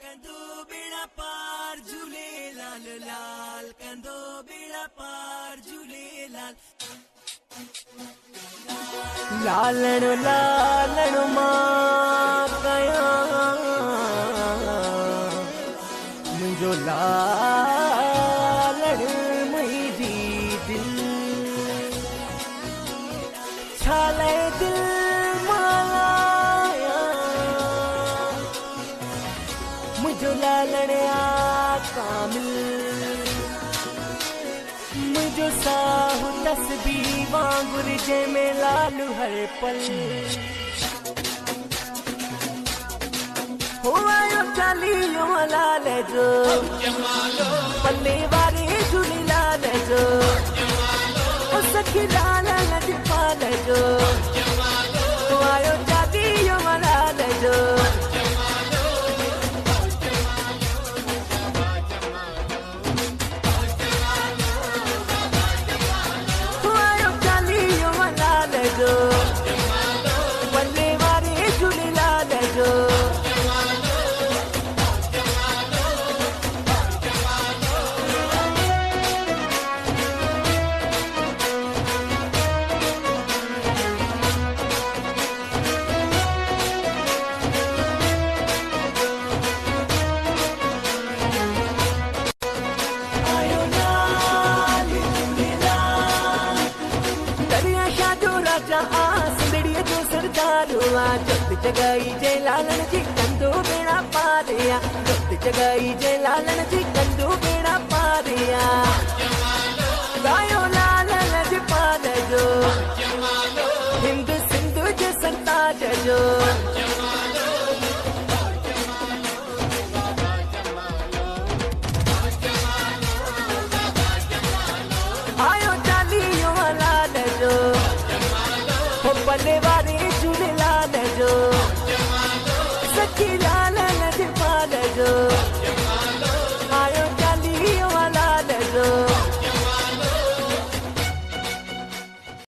कंदो बेड़ा पार झूले लाल लाल कंदो बेड़ा पार झूले लाल लालण लालण मां कया मुझो लालण मुझी दिल छाले दिल माया मुझो लालण कामिल मुझो साहु तस्बीह वांगुर जे में लालू हर पल हुआयो चालीहो लाल जो पल्ले वारे झूली लाल जो सखी लाल लजपाल जो हुआयो चालीहो लाल जो हुआयो चालीहो लाल जो पल्ले वारे झूली लाल जो जोत जगाई जय लालन जी कंदो बेड़ा पारिया जोत जगाई जय लालन जी